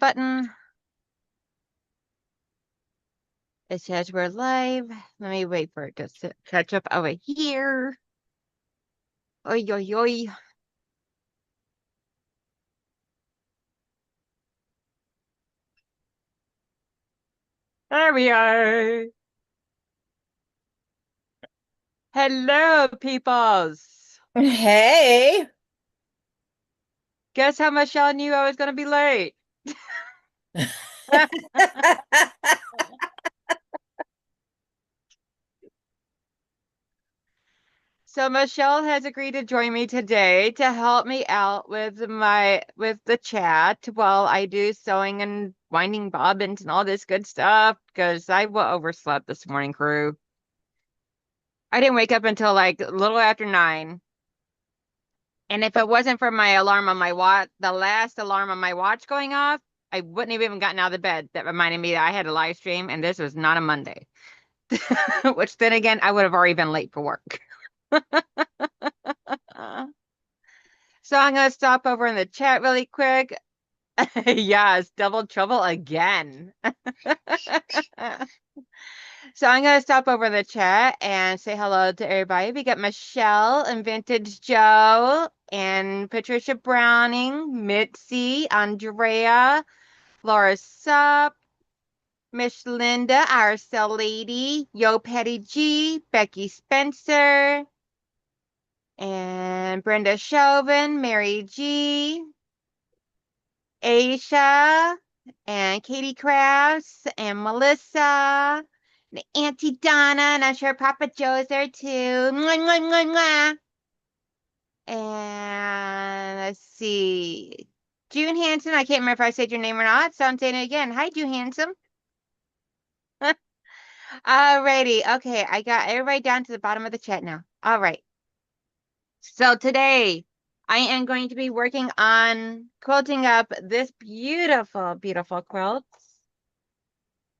button. It says we're live. Let me wait for it to catch up over here. Oi, oi, oi. There we are. Hello, peoples. Hey. Guess how Michelle knew I was going to be late? So Michelle has agreed to join me today to help me out with the chat while I do sewing and winding bobbins and all this good stuff because I overslept this morning, crew. I didn't wake up until like a little after 9. And if it wasn't for my alarm on my watch, the last alarm on my watch going off, I wouldn't have even gotten out of bed. That reminded me that I had a live stream and this was not a Monday. Which then again, I would have already been late for work. So I'm gonna stop over in the chat really quick. Yes, double trouble again. So I'm gonna stop over the chat and say hello to everybody. We got Michelle and Vintage Joe and Patricia Browning, Mitzi, Andrea, Laura Sup, Miss Linda, our cell lady, Yo Petty G, Becky Spencer, and Brenda Chauvin, Mary G, Aisha, and Katie Krause, and Melissa, and Auntie Donna, and I'm sure Papa Joe's there too. Mwah, mwah, mwah, mwah. And let's see. June Hanson, I can't remember if I said your name or not, so I'm saying it again. Hi, June Hanson. Alrighty. Okay, I got everybody down to the bottom of the chat now. All right. So today I am going to be working on quilting up this beautiful, beautiful quilt.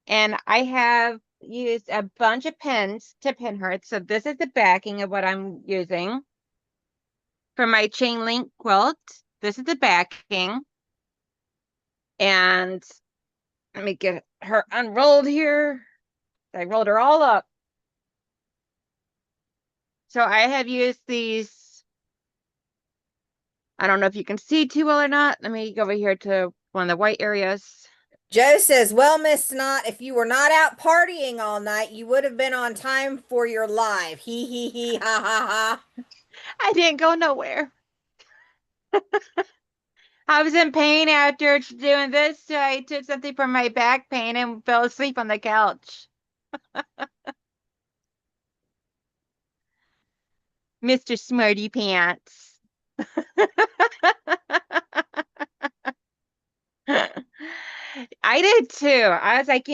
And I have used a bunch of pins to pin her. So this is the backing of what I'm using for my chain link quilt. This is the backing. And let me get her unrolled here. I rolled her all up. So I have used these. I don't know if you can see too well or not. Let me go over here to one of the white areas. Joe says, well, Miss Snot, if you were not out partying all night, you would have been on time for your live. He, ha, ha, ha. I didn't go nowhere. I was in pain after doing this, so I took something for my back pain and fell asleep on the couch. Mr. Smarty Pants. I did too. I was like,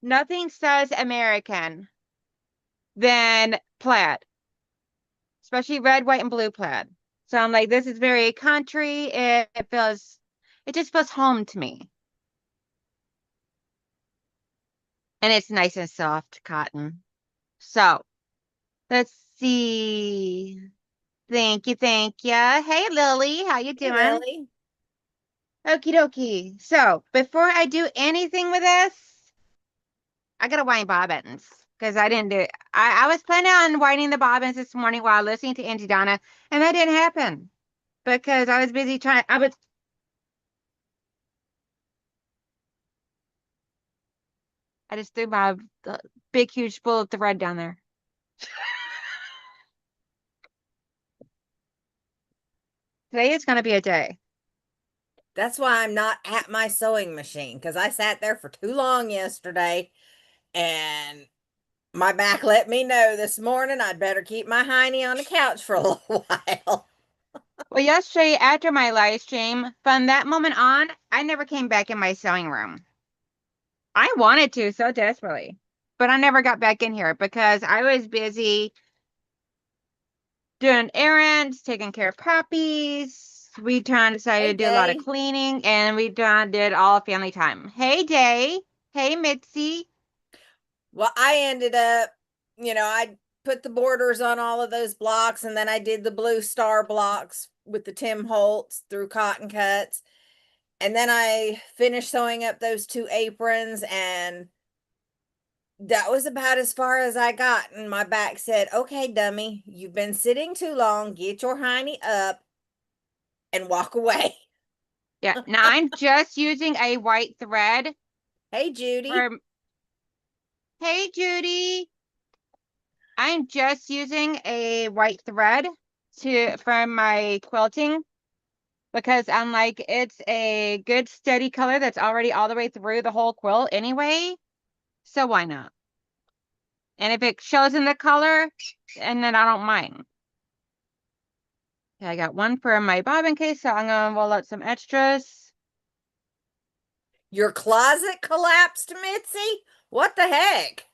nothing says American than plaid, especially red, white, and blue plaid. So I'm like, this is very country. It just feels home to me. And it's nice and soft cotton. So let's see. Thank you, thank you. Hey, Lily, how you Hey, doing? Lily. Okie dokie. So before I do anything with this, I gotta wind bobbins because I didn't do it. I was planning on winding the bobbins this morning while listening to Auntie Donna, and that didn't happen because I was busy trying. I just threw my big, huge spool of thread down there. Today is gonna be a day. That's why I'm not at my sewing machine because I sat there for too long yesterday and my back let me know this morning I'd better keep my hiney on the couch for a little while. Well, yesterday after my live stream, from that moment on, I never came back in my sewing room. I wanted to so desperately, but I never got back in here because I was busy doing errands, taking care of puppies. We decided Hey, to do a lot of Day. cleaning, and we did all family time. Hey, Day. Hey, Mitzi. Well, I ended up, I put the borders on all of those blocks and then I did the blue star blocks with the Tim Holtz through cotton cuts. And then I finished sewing up those two aprons, and that was about as far as I got. And my back said, "Okay, dummy, you've been sitting too long. Get your hiney up and walk away." Yeah. Now I'm just using a white thread Hey, Judy. for, hey, Judy. I'm just using a white thread for my quilting because I'm like, it's a good steady color that's already all the way through the whole quilt anyway. So why not? And if it shows in the color, and then I don't mind. Okay, I got one for my bobbin case, so I'm gonna roll out some extras. Your closet collapsed, Mitzi? What the heck?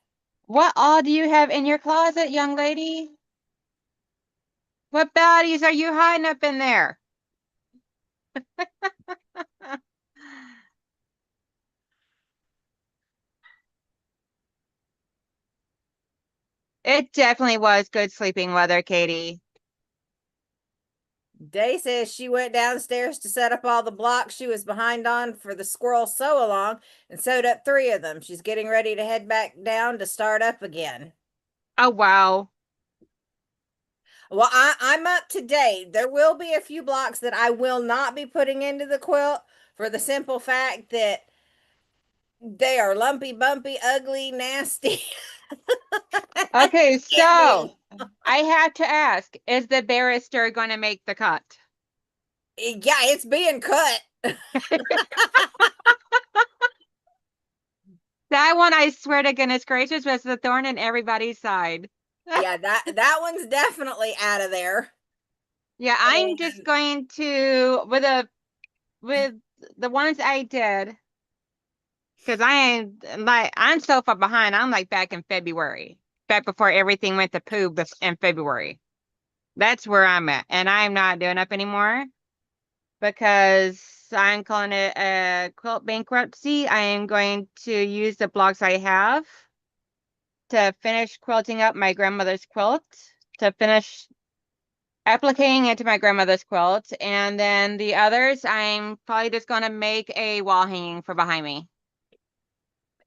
What all do you have in your closet, young lady? What baddies are you hiding up in there? It definitely was good sleeping weather, Katie. Day says she went downstairs to set up all the blocks she was behind on for the squirrel sew along and sewed up three of them. She's getting ready to head back down to start up again. Oh, wow. Well, I'm up to date. There will be a few blocks that I will not be putting into the quilt for the simple fact that they are lumpy, bumpy, ugly, nasty. Okay, Can't so be. I have to ask, is the barrister going to make the cut? Yeah, it's being cut. That one, I swear to goodness gracious, was the thorn in everybody's side. Yeah, that one's definitely out of there. Yeah, I'm just And going to with the ones I did, because I ain't like I'm so far behind. I'm like back in February, back before everything went to poo in February. That's where I'm at, and I'm not doing up anymore because I'm calling it a quilt bankruptcy. I am going to use the blocks I have to finish quilting up my grandmother's quilt, to finish appliquing into my grandmother's quilt, and then the others, I'm probably just going to make a wall hanging for behind me.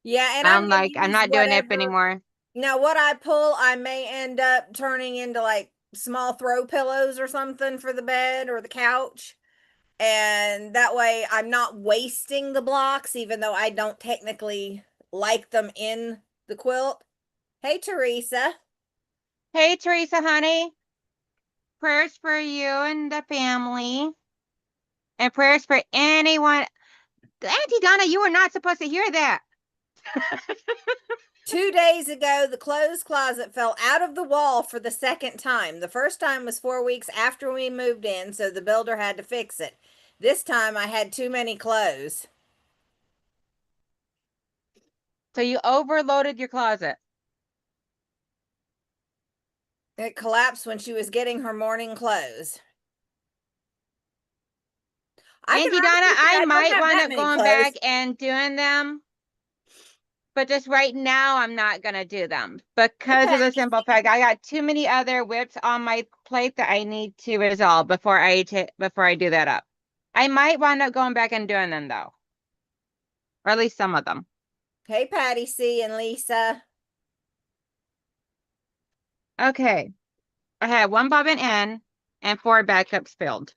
yeah, and I'm I'm gonna like, I'm use not doing it whatever. anymore. Now, what I pull, I may end up turning into like small throw pillows or something for the bed or the couch. And that way I'm not wasting the blocks, even though I don't technically like them in the quilt. Hey, Teresa. Hey, Teresa, honey, prayers for you and the family, and prayers for anyone. Auntie Donna, you were not supposed to hear that. 2 days ago, the clothes closet fell out of the wall for the second time. The first time was 4 weeks after we moved in, so the builder had to fix it. This time I had too many clothes. So you overloaded your closet. It collapsed when she was getting her morning clothes. I can Auntie Donna, honestly say I I don't might have wind that up many going back clothes. and doing them, but just right now, I'm not gonna do them Hey, because of the Patty. simple fact I got too many other whips on my plate that I need to resolve before I do that up. I might wind up going back and doing them though, or at least some of them. Hey, Patty C and Lisa. Okay, I have one bobbin in and four backups filled.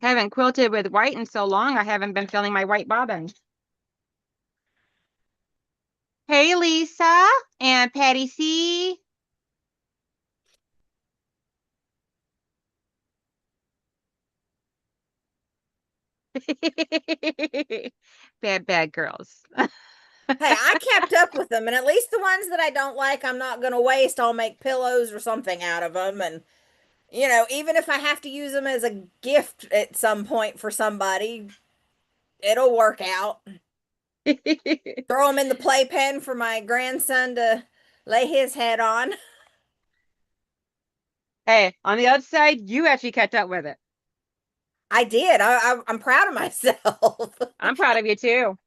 Haven't quilted with white in so long. I haven't been filling my white bobbins. Hey, Lisa and Patty C. Bad girls. Hey, I kept up with them, and at least the ones that I don't like, I'm not going to waste. I'll make pillows or something out of them. And, even if I have to use them as a gift at some point for somebody, it'll work out. Throw them in the playpen for my grandson to lay his head on. Hey, on the outside, you actually kept up with it. I did. I'm proud of myself. I'm proud of you too.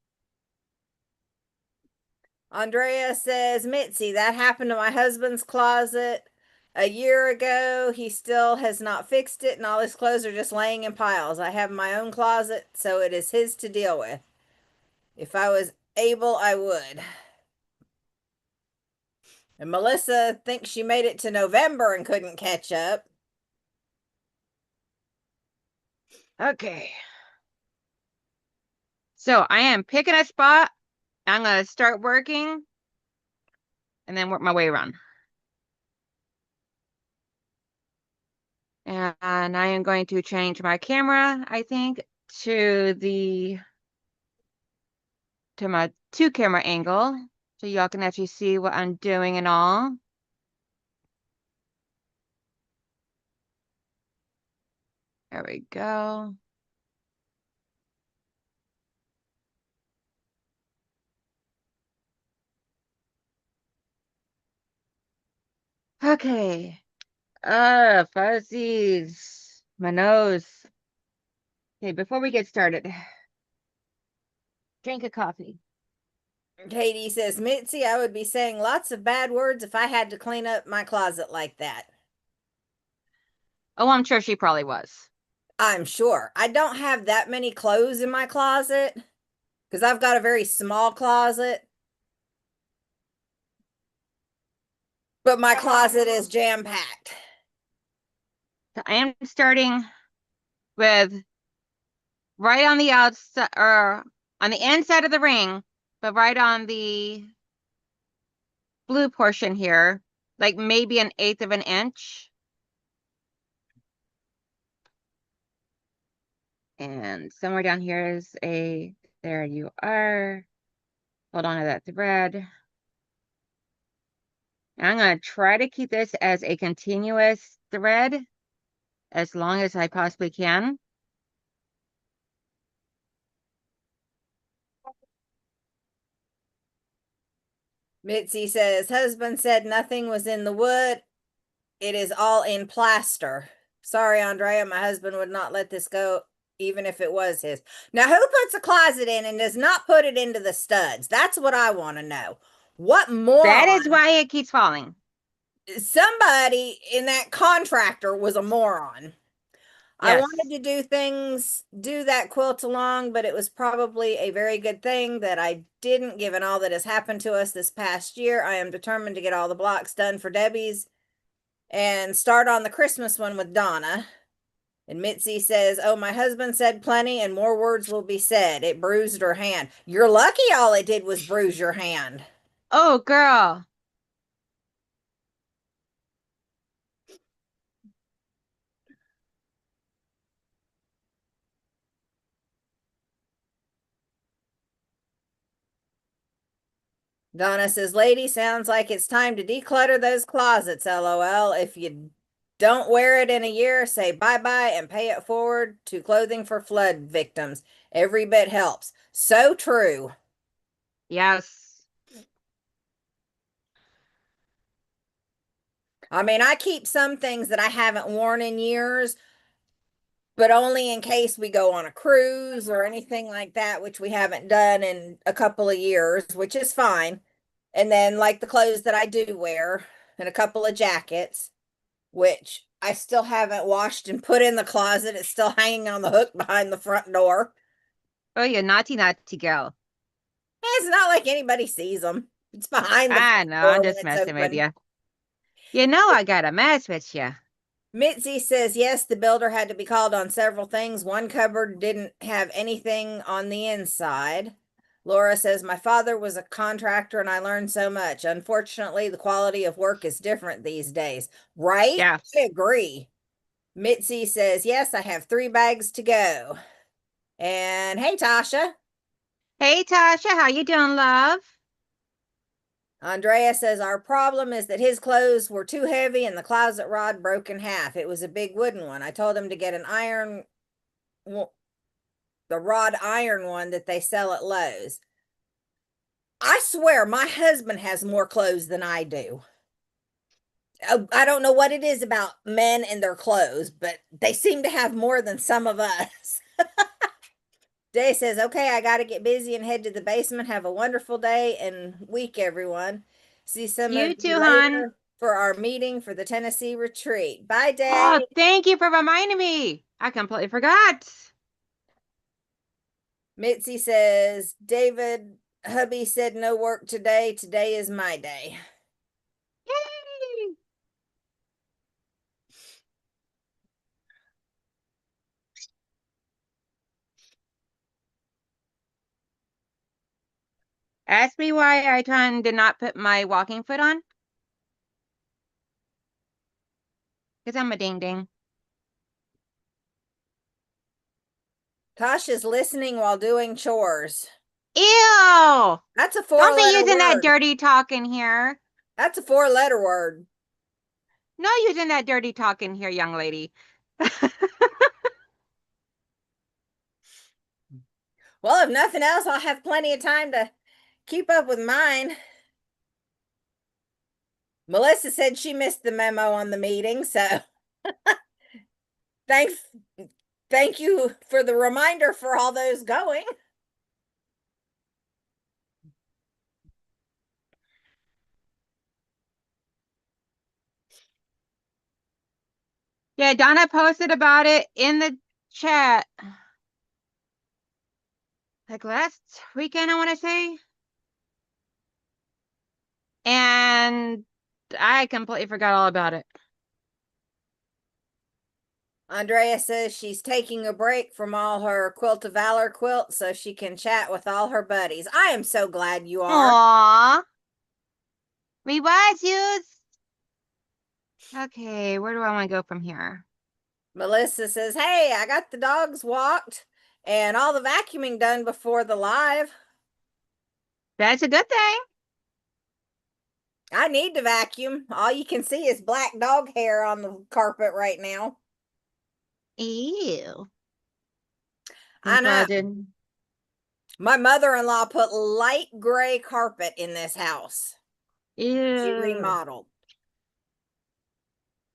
Andrea says, Mitzi, that happened to my husband's closet A year ago, he still has not fixed it, and all his clothes are just laying in piles. I have my own closet, so it is his to deal with. If I was able, I would. And Melissa thinks she made it to November and couldn't catch up. Okay. So I am picking a spot. I'm going to start working and then work my way around. And I am going to change my camera, I think, to my two camera angle so y'all can actually see what I'm doing and all. There we go. Okay. Fuzzies. My nose. Okay, before we get started, drink a coffee. Katie says, Mitzi, I would be saying lots of bad words if I had to clean up my closet like that. Oh, I'm sure she probably was. I'm sure. I don't have that many clothes in my closet because I've got a very small closet, but my closet is jam packed. I am starting with right on the outside or on the inside of the ring, but right on the blue portion here, like maybe an eighth of an inch. And somewhere down here is there you are. Hold on to that thread. I'm going to try to keep this as a continuous thread as long as I possibly can. Mitzi says, husband said nothing was in the wood. It is all in plaster. Sorry, Andrea, my husband would not let this go, even if it was his. Now, who puts a closet in and does not put it into the studs? That's what I want to know. What That is moron? why it keeps falling. Somebody in that contractor was a moron. I wanted Yes. to do that quilt along, but it was probably a very good thing that I didn't, given all that has happened to us this past year. I am determined to get all the blocks done for Debbie's and start on the Christmas one with Donna. And Mitzi says, oh, my husband said plenty and more words will be said. It bruised her hand. You're lucky all it did was bruise your hand. Oh, girl. Donna says, lady, sounds like it's time to declutter those closets, lol. If you don't wear it in a year, say bye-bye and pay it forward to clothing for flood victims. Every bit helps. So true. Yes. I mean, I keep some things that I haven't worn in years, but only in case we go on a cruise or anything like that, which we haven't done in a couple of years, which is fine. And then, like the clothes that I do wear, and a couple of jackets, which I still haven't washed and put in the closet. It's still hanging on the hook behind the front door. Oh, you naughty, naughty girl. It's not like anybody sees them. It's behind the front I know, I'm door when just it's messing with open. you. You know I got a mess with you. Mitzi says, yes, the builder had to be called on several things. One cupboard didn't have anything on the inside. Laura says, my father was a contractor and I learned so much. Unfortunately, the quality of work is different these days. Right? I Yes. agree. Mitzi says, yes, I have 3 bags to go. And hey, Tasha. Hey, Tasha, how you doing, love? Andrea says, our problem is that his clothes were too heavy and the closet rod broke in half. It was a big wooden one. I told him to get an iron, the rod iron one that they sell at Lowe's. I swear my husband has more clothes than I do. I don't know what it is about men and their clothes, but they seem to have more than some of us. Day says, okay, I got to get busy and head to the basement. Have a wonderful day and week, everyone. See some of You you too, hon. later. for our meeting for the Tennessee retreat. Bye, Oh, Day. thank you for reminding me. I completely forgot. Mitzi says, David, hubby said no work today. Today is my day. Yay! Ask me why I did not put my walking foot on. Because I'm a ding ding. Tasha's listening while doing chores. Ew! That's a Don't be four-letter using that word. dirty talk in here. That's a four-letter word. No using that dirty talk in here, young lady. Well, if nothing else, I'll have plenty of time to keep up with mine. Melissa said she missed the memo on the meeting, so thanks. Thank you for the reminder for all those going. Yeah, Donna posted about it in the chat. Like last weekend, I want to say. And I completely forgot all about it. Andrea says she's taking a break from all her Quilt of Valor quilts so she can chat with all her buddies. I am so glad you are. Aww. We was used. Okay, where do I want to go from here? Melissa says, hey, I got the dogs walked and all the vacuuming done before the live. That's a good thing. I need to vacuum. All you can see is black dog hair on the carpet right now. Ew. I know. Didn't. My mother-in-law put light gray carpet in this house. She Ew. remodeled.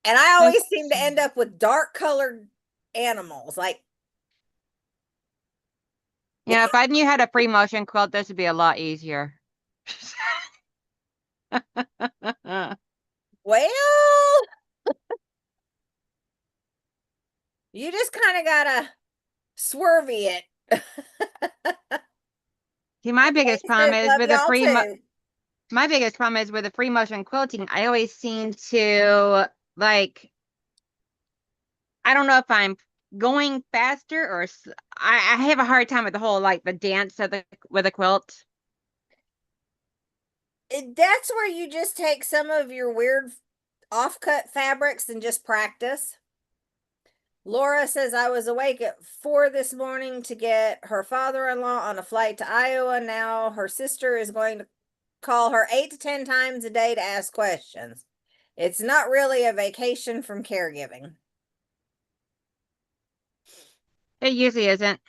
And I always That's, seem to end up with dark colored animals. Like, if I knew how to free motion quilt, this would be a lot easier. well, you just kind of gotta swervy it. See, my biggest problem is Love with the y'all too. my biggest problem is with the free motion quilting. I always seem to like, I don't know if I'm going faster or I have a hard time with the whole like the dance of the with a quilt. That's where you just take some of your weird offcut fabrics and just practice. Laura says, I was awake at 4 this morning to get her father-in-law on a flight to Iowa. Now her sister is going to call her 8 to 10 times a day to ask questions. It's not really a vacation from caregiving. It usually isn't.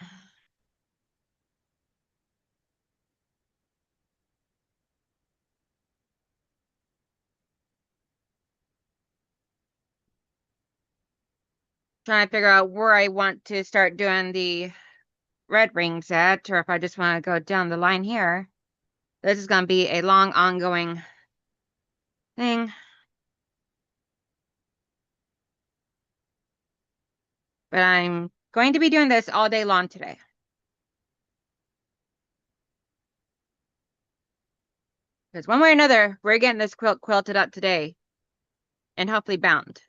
Trying to figure out where I want to start doing the red rings at, or if I just want to go down the line here. This is going to be a long, ongoing thing. But I'm going to be doing this all day long today. Because one way or another, we're getting this quilt quilted up today and hopefully bound.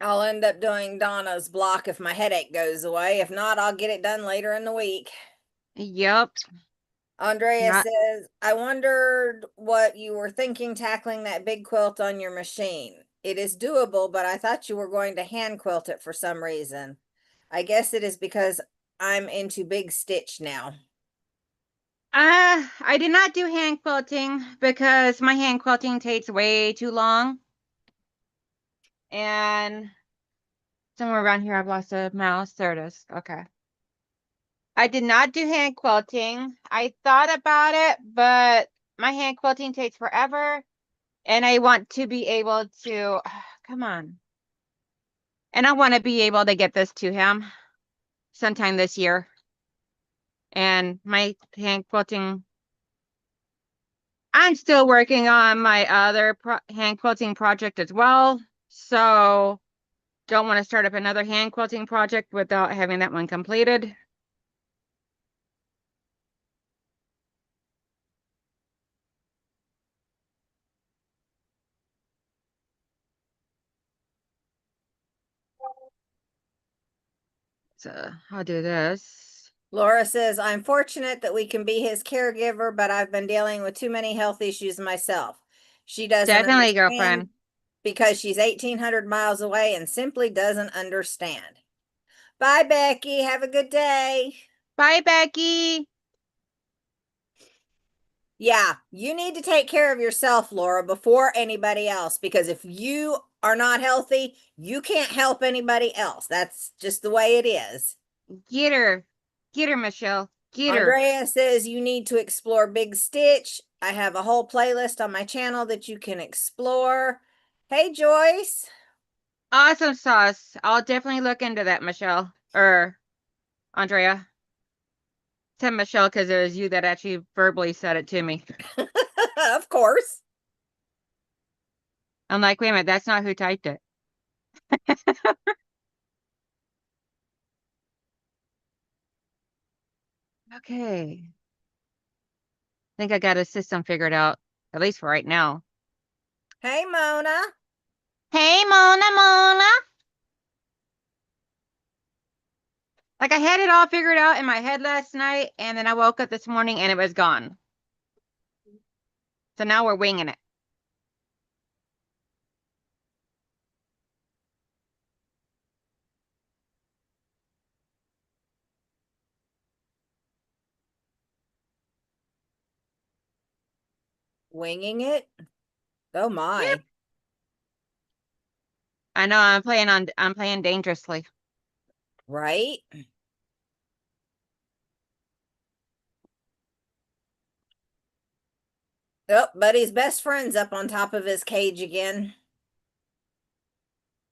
I'll end up doing Donna's block if my headache goes away. If not, I'll get it done later in the week. Yep. Andrea Not. says, I wondered what you were thinking tackling that big quilt on your machine. It is doable, but I thought you were going to hand quilt it for some reason. I guess it is because I'm into big stitch now. I did not do hand quilting because my hand quilting takes way too long. And somewhere around here, I've lost a mouse. There it is. Okay. I did not do hand quilting. I thought about it, but my hand quilting takes forever. And I want to be able to, come on. And I want to be able to get this to him sometime this year. And my hand quilting, I'm still working on my other hand quilting project as well. So don't want to start up another hand quilting project without having that one completed. So I'll do this. Laura says, I'm fortunate that we can be his caregiver, but I've been dealing with too many health issues myself. She doesn't Definitely, understand girlfriend. because she's 1,800 miles away and simply doesn't understand. Bye, Becky. Have a good day. Bye, Becky. Yeah, you need to take care of yourself, Laura, before anybody else, because if you are not healthy, you can't help anybody else. That's just the way it is. Get her. Get her, Michelle. Get her. Andrea says you need to explore Big Stitch. I have a whole playlist on my channel that you can explore. Hey, Joyce. Awesome sauce. I'll definitely look into that, Michelle. Or Andrea. Said Michelle because it was you that actually verbally said it to me. Of course. I'm like, wait a minute, that's not who typed it. Okay. I think I got a system figured out, at least for right now. Hey, Mona. Hey, Mona, Mona. Like I had it all figured out in my head last night, and then I woke up this morning and it was gone. So now we're winging it. Winging it. Oh, Yep. my. I know I'm playing dangerously. Right? Oh, Buddy's best friend's up on top of his cage again.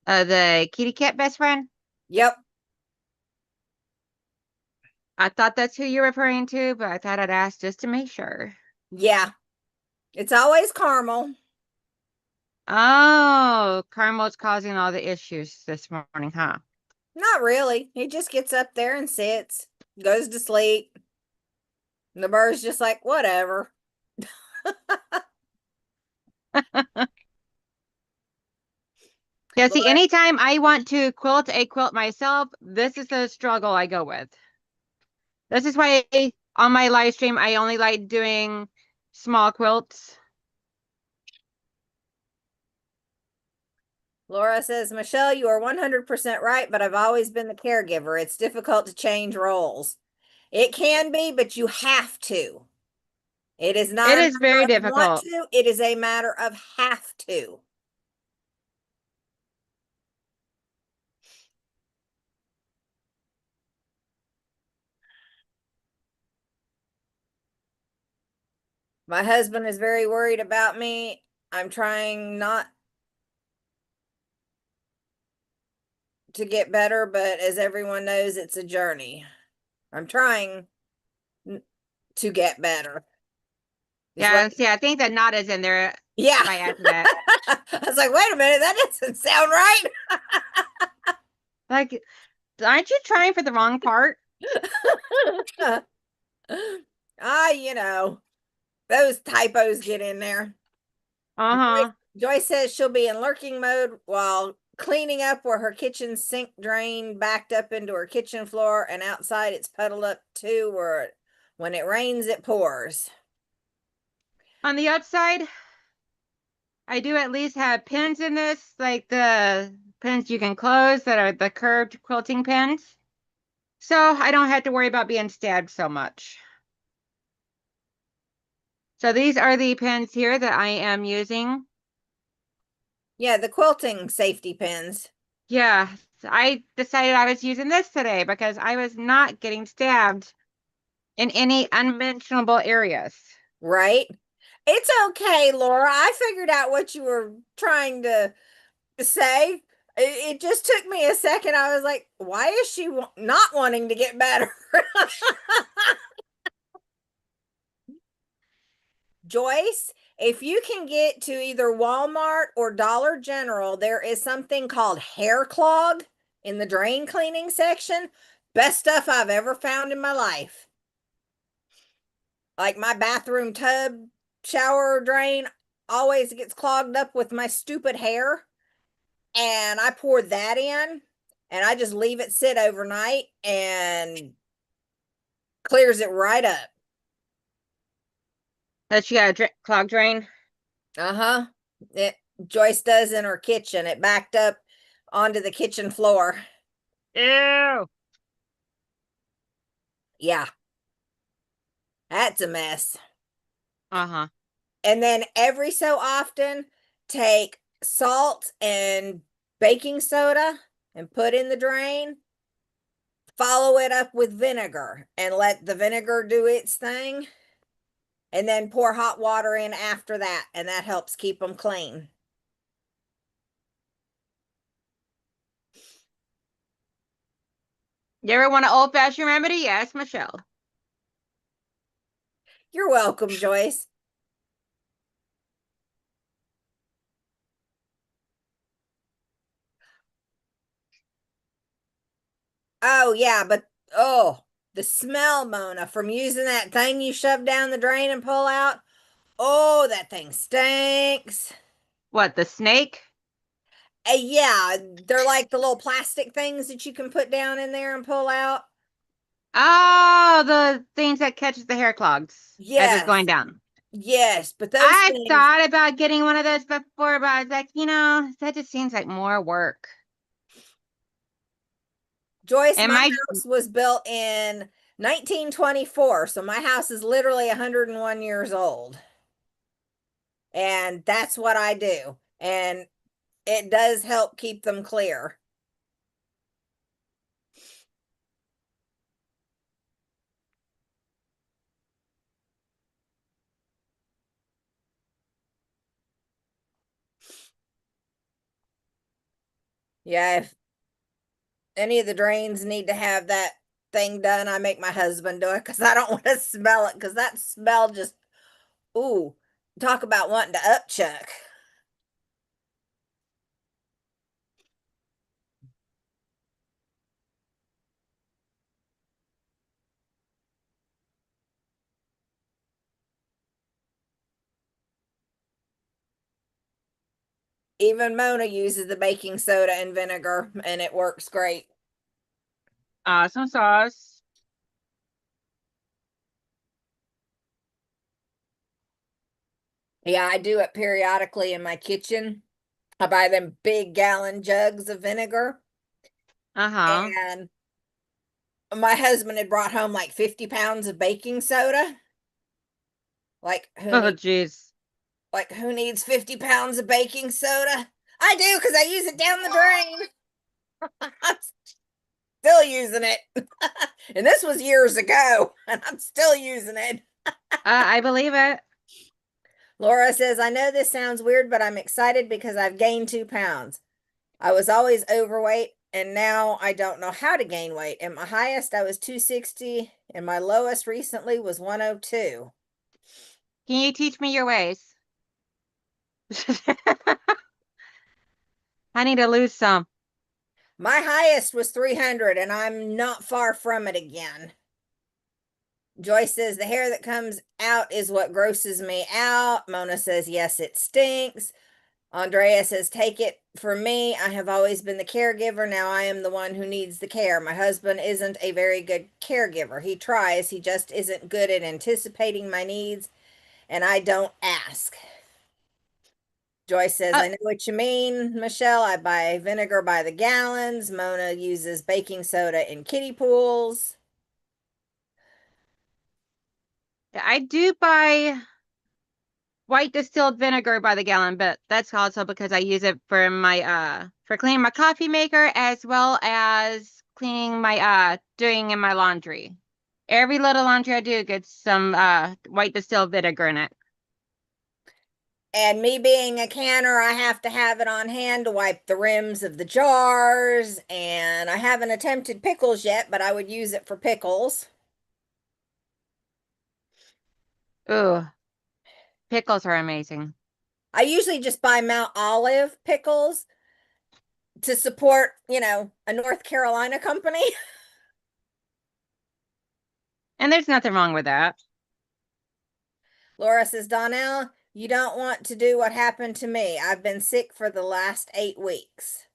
The kitty cat best friend. Yep. I thought that's who you're referring to, but I thought I'd ask just to make sure. Yeah. It's always Caramel. Oh, Carmel's causing all the issues this morning, huh? Not really. He just gets up there and sits, goes to sleep. And the bird's just like, whatever. Yeah, see, Laura, anytime I want to quilt a quilt myself, this is the struggle I go with. This is why on my live stream, I only like doing small quilts. Laura says, Michelle, you are 100% right, but I've always been the caregiver. It's difficult to change roles. It can be, but you have to. It is not It a is very matter of want difficult. to, it is a matter of have to. My husband is very worried about me. I'm trying not to get better, but as everyone knows, it's a journey. I'm trying to get better. Is what, Yeah, see, I think the knot is in there yeah. by accident. I was like, wait a minute, that doesn't sound right. Like, aren't you trying for the wrong part? You know, those typos get in there. Uh-huh. Joyce says she'll be in lurking mode while cleaning up where her kitchen sink drain backed up into her kitchen floor, and outside it's puddled up too, where when it rains, it pours. On the outside, I do at least have pins in this, like the pins you can close that are the curved quilting pins. So I don't have to worry about being stabbed so much. So these are the pins here that I am using. Yeah, the quilting safety pins. Yeah, I decided I was using this today because I was not getting stabbed in any unmentionable areas. Right? It's okay, Laura. I figured out what you were trying to say. It just took me a second. I was like, why is she not wanting to get better? Joyce, if you can get to either Walmart or Dollar General, there is something called hair clog in the drain cleaning section. Best stuff I've ever found in my life. Like my bathroom tub shower drain always gets clogged up with my stupid hair. And I pour that in and I just leave it sit overnight and clears it right up. That she got a clog drain. Uh-huh. It Joyce does in her kitchen. It backed up onto the kitchen floor. Ew. Yeah, that's a mess. Uh-huh. And then every so often, take salt and baking soda and put in the drain. Follow it up with vinegar and let the vinegar do its thing. And then pour hot water in after that. And that helps keep them clean. You ever want an old-fashioned remedy? Yes, Michelle. You're welcome, Joyce. Oh, yeah, but oh, the smell, Mona, from using that thing you shove down the drain and pull out. Oh, that thing stinks. What, the snake? Yeah, they're like the little plastic things that you can put down in there and pull out. Oh, the things that catches the hair clogs as it's going Yes, down. yes, but those I things, thought about getting one of those before, but I was like, that just seems like more work. Joyce, And my my house was built in 1924, so my house is literally 101 years old. And that's what I do. And it does help keep them clear. Yeah, if any of the drains need to have that thing done, I make my husband do it because I don't want to smell it because that smell just, ooh, talk about wanting to upchuck. Even Mona uses the baking soda and vinegar, and it works great. awesome sauce. Yeah, I do it periodically in my kitchen. I buy them big gallon jugs of vinegar, Uh-huh. and my husband had brought home like 50 pounds of baking soda. Like who Oh, needs jeez. like who needs 50 pounds of baking soda? I do because I use it down the drain. I'm still using it. And this was years ago, and I'm still using it. I believe it. Laura says, I know this sounds weird, but I'm excited because I've gained 2 pounds. I was always overweight, and now I don't know how to gain weight. At my highest, I was 260, and my lowest recently was 102. Can you teach me your ways? I need to lose some. My highest was 300, and I'm not far from it again. Joyce says, the hair that comes out is what grosses me out. Mona says, yes, it stinks. Andrea says, take it from me. I have always been the caregiver. Now I am the one who needs the care. My husband isn't a very good caregiver. He tries, he just isn't good at anticipating my needs, and I don't ask. Joyce says, Uh, I know what you mean, Michelle. I buy vinegar by the gallons. Mona uses baking soda in kiddie pools. I do buy white distilled vinegar by the gallon, but that's also because I use it for my for cleaning my coffee maker as well as cleaning my doing in my laundry. Every little laundry I do gets some white distilled vinegar in it. And me being a canner, I have to have it on hand to wipe the rims of the jars. And I haven't attempted pickles yet, but I would use it for pickles. Ooh. Pickles are amazing. I usually just buy Mount Olive pickles to support, a North Carolina company. And there's nothing wrong with that. Laura says, Donnell, you don't want to do what happened to me. I've been sick for the last 8 weeks.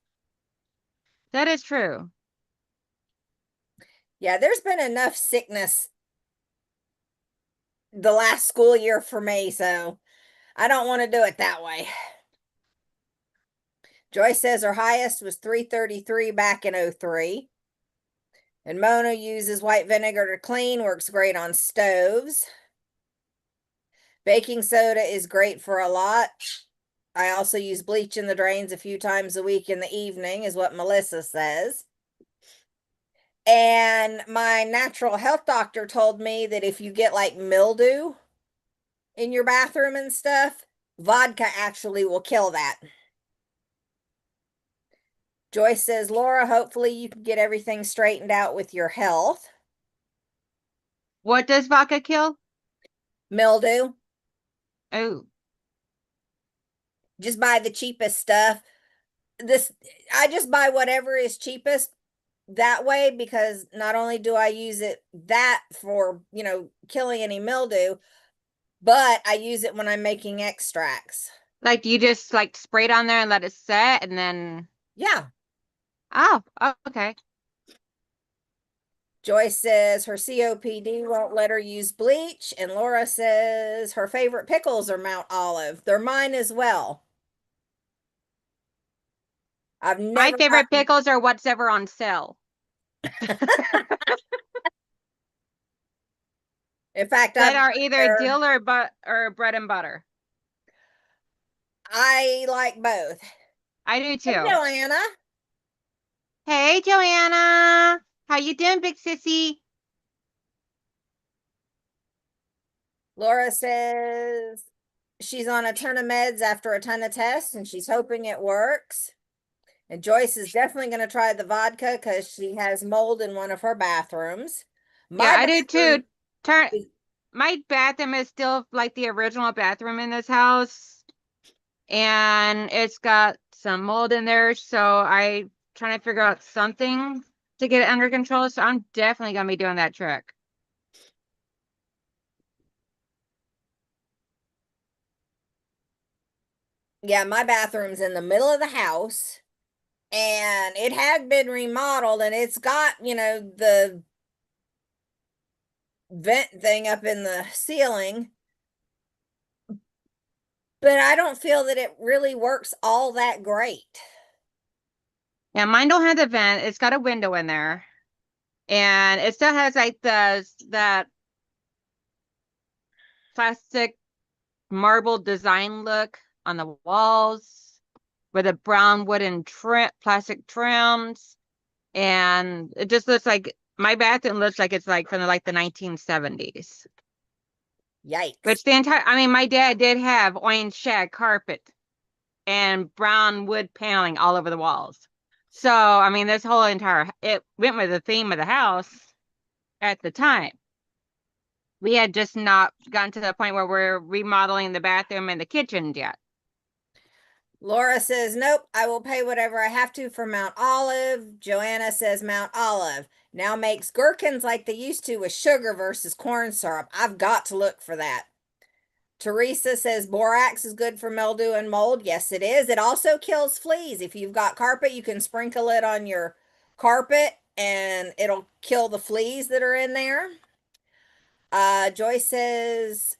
That is true. Yeah, there's been enough sickness the last school year for me, so I don't want to do it that way. Joyce says her highest was 333 back in '03. And Mona uses white vinegar to clean, works great on stoves. Baking soda is great for a lot. I also use bleach in the drains a few times a week in the evening, is what Melissa says. And my natural health doctor told me that if you get like mildew in your bathroom and stuff, vodka actually will kill that. Joyce says, Laura, hopefully you can get everything straightened out with your health. What does vodka kill? Mildew, Oh, just buy the cheapest stuff. I just buy whatever is cheapest that way, because not only do I use it that for, killing any mildew, but I use it when I'm making extracts. like you just like spray it on there and let it set and then, Yeah. oh, okay. Joyce says her COPD won't let her use bleach. And Laura says her favorite pickles are Mount Olive. They're mine as well. I've My never favorite gotten, pickles are what's ever on sale. in fact, That are either dill or bread and butter. I like both. I do Hey, too. Joanna. Hey, Joanna. How you doing, big sissy? Laura says she's on a ton of meds after a ton of tests and she's hoping it works. And Joyce is definitely going to try the vodka because she has mold in one of her bathrooms. Yeah, My I do too. bathroom Turn is, My bathroom is still like the original bathroom in this house, and it's got some mold in there, so I trying to figure out something to get it under control. So I'm definitely gonna be doing that trick. yeah, my bathroom's in the middle of the house and it had been remodeled and it's got, the vent thing up in the ceiling, but I don't feel that it really works all that great. Yeah, mine don't have the vent. It's got a window in there, and it still has like the that plastic marble design look on the walls with the brown wooden plastic trims. And it just looks like my bathroom looks like it's like from the 1970s. Yikes. Which the entire I mean, my dad did have orange shag carpet and brown wood paneling all over the walls. So I mean, this whole entire it went with the theme of the house at the time. We had just not gotten to the point where we're remodeling the bathroom and the kitchen yet. Laura says, nope, I will pay whatever I have to for Mount Olive. Joanna says Mount Olive now makes gherkins like they used to with sugar versus corn syrup. I've got to look for that. Teresa says borax is good for mildew and mold. Yes, it is. It also kills fleas. If you've got carpet, you can sprinkle it on your carpet and it'll kill the fleas that are in there. Joyce says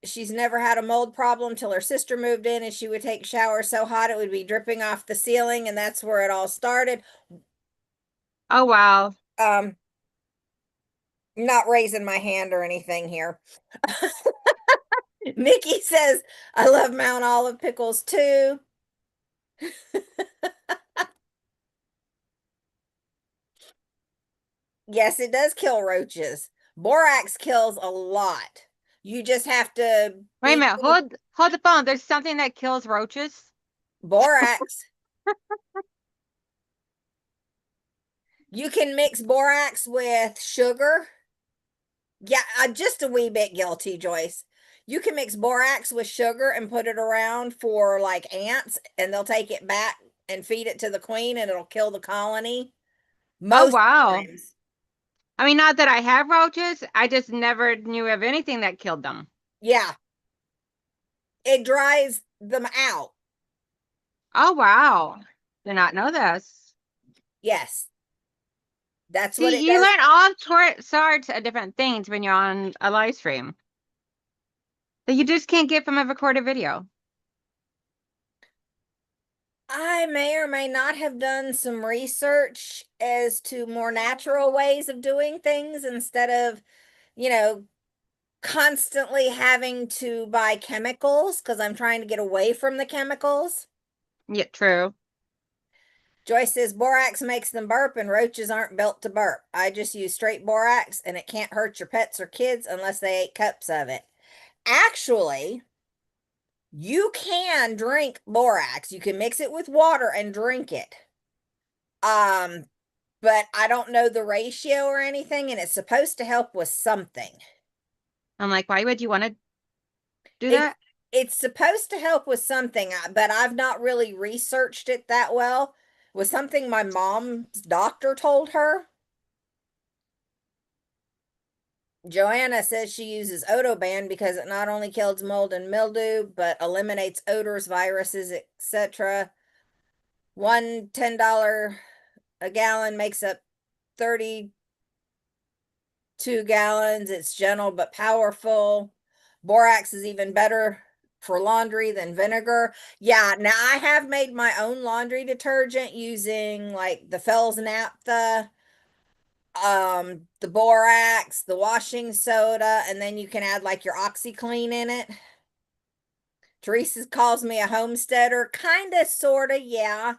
she's never had a mold problem till her sister moved in and she would take showers so hot it would be dripping off the ceiling, and that's where it all started. Oh wow. Um, not raising my hand or anything here. Nikki says, I love Mount Olive pickles too. Yes, it does kill roaches. Borax kills a lot. You just have to Wait a be minute. Hold the phone. There's something that kills roaches. borax. You can mix borax with sugar. Yeah, just a wee bit guilty, Joyce. You can mix borax with sugar and put it around for like ants, and they'll take it back and feed it to the queen, and it'll kill the colony Oh, most wow. times. I mean, not that I have roaches, I just never knew of anything that killed them. Yeah, it dries them out. Oh, wow. Did not know this. Yes, that's what it See, you does. learn all sorts of different things when you're on a live stream that you just can't get from a recorded video. I may or may not have done some research as to more natural ways of doing things instead of, you know, constantly having to buy chemicals because I'm trying to get away from the chemicals. Yeah, true. Joyce says borax makes them burp and roaches aren't built to burp. I just use straight borax and it can't hurt your pets or kids unless they ate cups of it. Actually, you can drink borax. You can mix it with water and drink it. Um, but I don't know the ratio or anything, and it's supposed to help with something. I'm like, why would you want to do It's that? it's supposed to help with something, but I've not really researched it that well. It was something my mom's doctor told her. Joanna says she uses Odoban because it not only kills mold and mildew, but eliminates odors, viruses, etc. One $10 a gallon makes up 32 gallons. It's gentle but powerful. Borax is even better for laundry than vinegar. Yeah, now I have made my own laundry detergent using like the Fells naphtha, the borax, the washing soda, and then you can add like your OxyClean in it. Teresa calls me a homesteader. Kinda, sorta, yeah.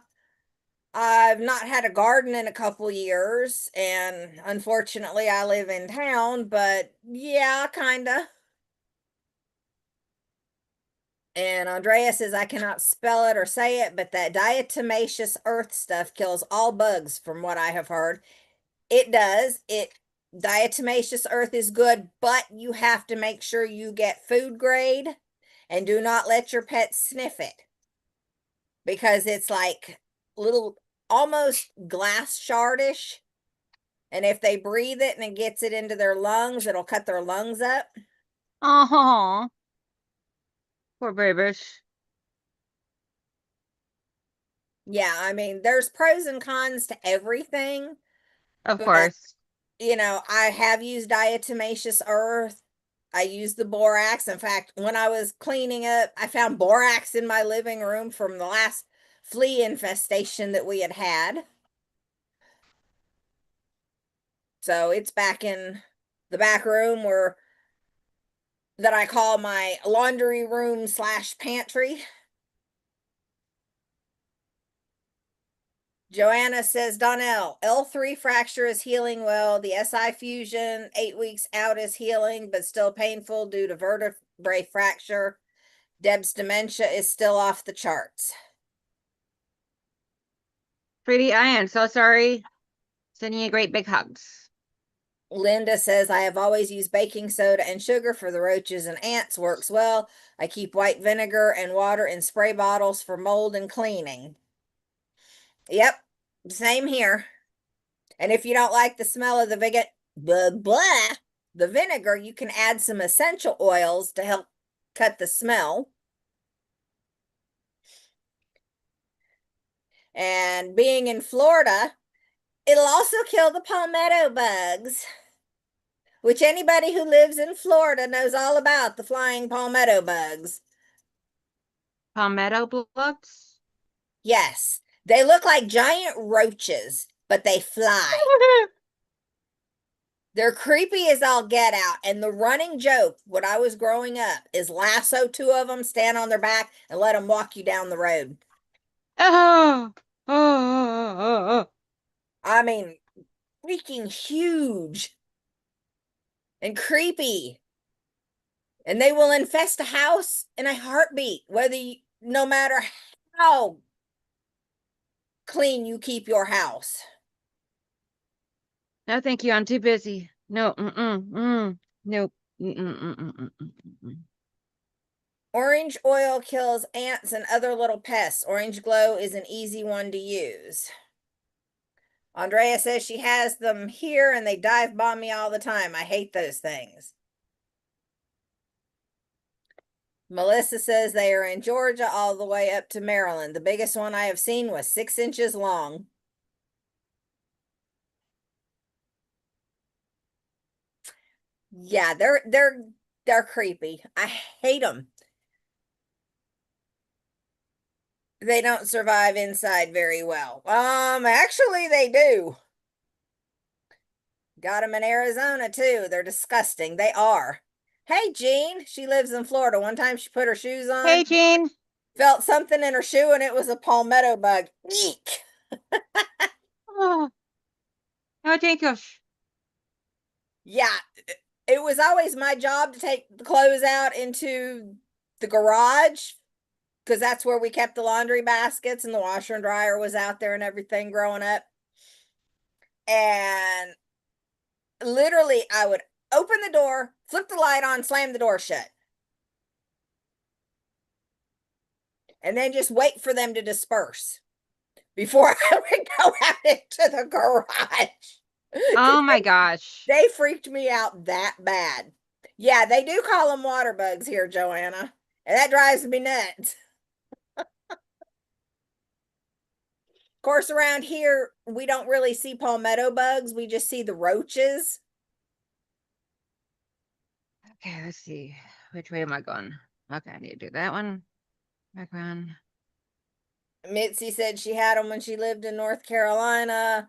I've not had a garden in a couple years, and unfortunately, I live in town, but yeah, kinda. And Andrea says I cannot spell it or say it, but that diatomaceous earth stuff kills all bugs, from what I have heard. It does. Diatomaceous earth is good, but you have to make sure you get food grade and do not let your pets sniff it because it's like little almost glass shardish. And if they breathe it and it gets it into their lungs, it'll cut their lungs up. Oh, poor babies. Yeah, I mean, there's pros and cons to everything, Of but course. I have used diatomaceous earth. I used the borax. In fact, when I was cleaning up, I found borax in my living room from the last flea infestation that we had had. So it's back in the back room where that I call my laundry room slash pantry. Joanna says, Donnell, L3 fracture is healing well. The SI fusion, 8 weeks out, is healing, but still painful due to vertebrae fracture. Deb's dementia is still off the charts. Pretty I am so sorry. Sending you great big hugs. Linda says, I have always used baking soda and sugar for the roaches and ants. Works well. I keep white vinegar and water in spray bottles for mold and cleaning. Yep, same here. And if you don't like the smell of the vinegar, you can add some essential oils to help cut the smell. And being in Florida, it'll also kill the palmetto bugs, which anybody who lives in Florida knows all about the flying palmetto bugs. Palmetto bugs. Yes, they look like giant roaches, but they fly. They're creepy as all get out. And the running joke when I was growing up is lasso two of them, stand on their back, and let them walk you down the road. Oh, oh, oh, oh. I mean, freaking huge and creepy. And they will infest a house in a heartbeat, no matter how clean you keep your house. No, thank you. I'm too busy. No, nope. Mm-mm, mm-mm, mm-mm, mm-mm. Orange oil kills ants and other little pests. Orange glow is an easy one to use. Andrea says she has them here and they dive bomb me all the time. I hate those things. Melissa says they are in Georgia all the way up to Maryland. The biggest one I have seen was 6 inches long. Yeah, they're creepy. I hate them. They don't survive inside very well. Actually they do. Got them in Arizona too. They're disgusting. They are. Hey, Jean. She lives in Florida. One time she put her shoes Hey, on, Jean. felt something in her shoe, and it was a palmetto bug. Eek. Oh, oh, thank you. Yeah, it was always my job to take the clothes out into the garage because that's where we kept the laundry baskets and the washer and dryer was out there and everything growing up. And literally, I would open the door, flip the light on, slam the door shut, and then just wait for them to disperse before I would go out into the garage. Oh my gosh. They freaked me out that bad. Yeah, they do call them water bugs here, Joanna. And that drives me nuts. Of course, around here, we don't really see palmetto bugs. We just see the roaches. Okay, let's see. Which way am I going? Okay, I need to do that one. Back around. Mitzi said she had them when she lived in North Carolina.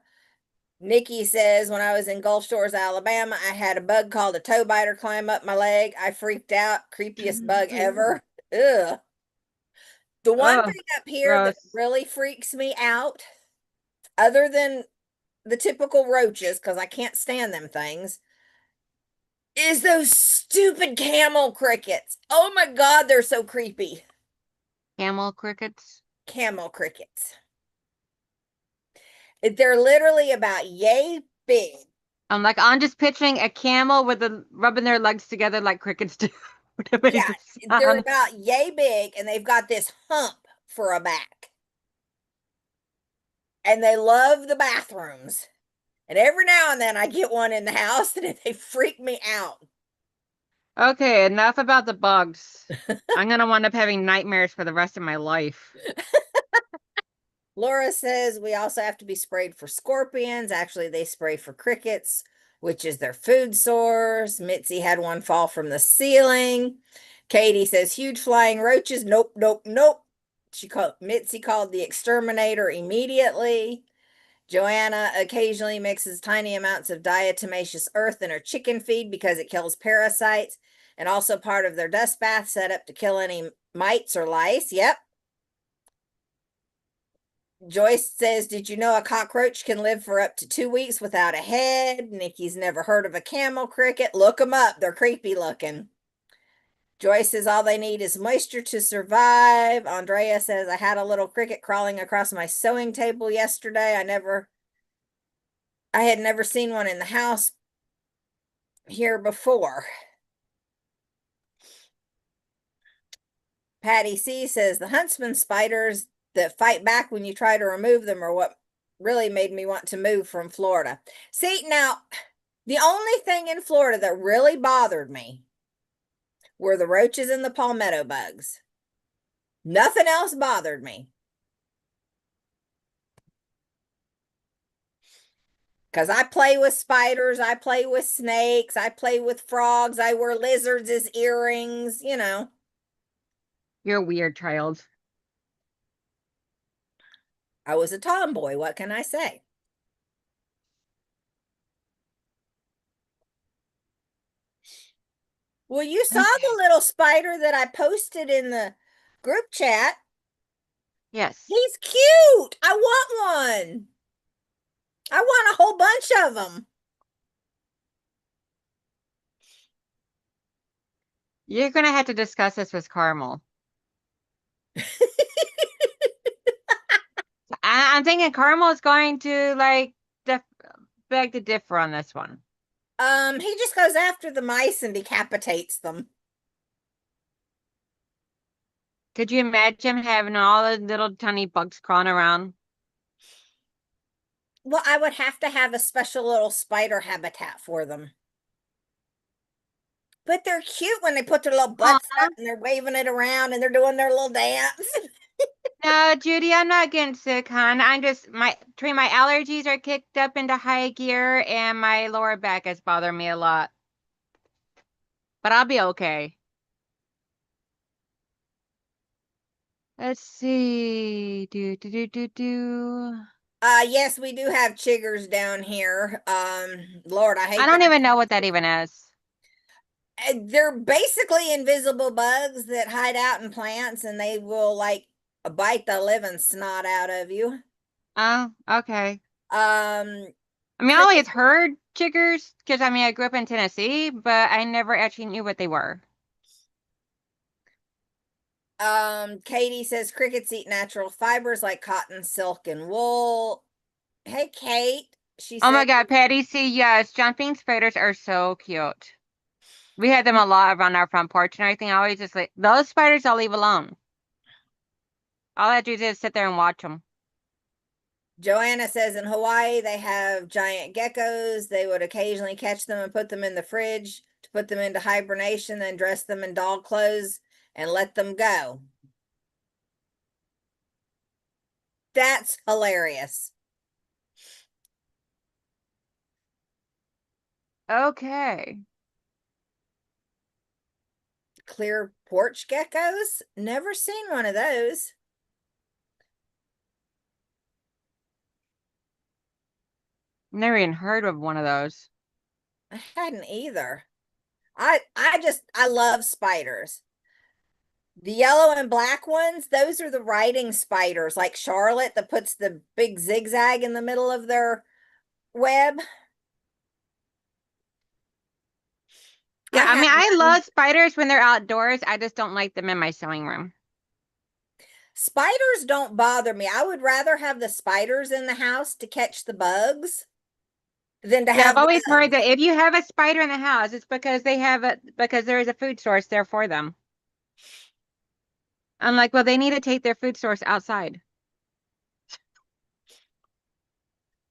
Nikki says when I was in Gulf Shores, Alabama, I had a bug called a toe biter climb up my leg. I freaked out. Creepiest bug ever. Ugh. The one Oh, thing up here that gross. really freaks me out, other than the typical roaches, because I can't stand them things, is those stupid camel crickets. Oh my God, they're so creepy. Camel crickets. Camel crickets. They're literally about yay big. I'm just picturing a camel with rubbing their legs together like crickets do to Yeah, make the they're sound. about yay big and they've got this hump for a back. And they love the bathrooms. And every now and then I get one in the house and they freak me out. Okay, enough about the bugs. I'm gonna wind up having nightmares for the rest of my life. Laura says we also have to be sprayed for scorpions. Actually, they spray for crickets, which is their food source. Mitzi had one fall from the ceiling. Katie says huge flying roaches. Nope, nope, nope. Mitzi called the exterminator immediately. Joanna occasionally mixes tiny amounts of diatomaceous earth in her chicken feed because it kills parasites and also part of their dust bath set up to kill any mites or lice. Yep. Joyce says, did you know a cockroach can live for up to 2 weeks without a head? Nikki's never heard of a camel cricket. Look them up. They're creepy looking. Joyce says all they need is moisture to survive. Andrea says I had a little cricket crawling across my sewing table yesterday. I had never seen one in the house here before. Patty C says the huntsman spiders that fight back when you try to remove them are what really made me want to move from Florida. See, now, the only thing in Florida that really bothered me were the roaches and the palmetto bugs. Nothing else bothered me. Because I play with spiders, I play with snakes, I play with frogs, I wear lizards as earrings, you know. You're a weird child. I was a tomboy, what can I say? Well, you saw the Okay. little spider that I posted in the group chat. Yes. He's cute. I want one. I want a whole bunch of them. You're gonna have to discuss this with Carmel. I'm thinking Carmel is going to beg to differ on this one. He just goes after the mice and decapitates them. Could you imagine having all the little tiny bugs crawling around? Well, I would have to have a special little spider habitat for them. But they're cute when they put their little butts Aw. up and they're waving it around and they're doing their little dance. No, Judy, I'm not getting sick, hon. I'm just between my allergies are kicked up into high gear and my lower back is bothering me a lot. But I'll be okay. Let's see. Do. Yes, we do have chiggers down here. Lord, I I hate don't that. even know what that even is. They're basically invisible bugs that hide out in plants and they will like bite the living snot out of you. Oh, okay. Um, I mean, I cricket, always heard chiggers because I mean, I grew up in Tennessee, but I never actually knew what they were. Katie says crickets eat natural fibers like cotton, silk, and wool. Hey, Kate. She Oh my said, God, Patty, see, yes, jumping spiders are so cute. We had them a lot around our front porch and everything. I always just like those spiders I'll leave alone. All I do is sit there and watch them. Joanna says in Hawaii they have giant geckos. They would occasionally catch them and put them in the fridge to put them into hibernation, then dress them in dog clothes and let them go. That's hilarious. Okay. Clear porch geckos? Never seen one of those. Never even heard of one of those. I hadn't either. I love spiders. The yellow and black ones, those are the riding spiders, like Charlotte that puts the big zigzag in the middle of their web. Yeah, I I have mean, I one. love spiders when they're outdoors. I just don't like them in my sewing room. Spiders don't bother me. I would rather have the spiders in the house to catch the bugs than to Yeah, I've have the always heard bugs. that if you have a spider in the house, it's because they have it because there is a food source there for them. I'm like, well, they need to take their food source outside.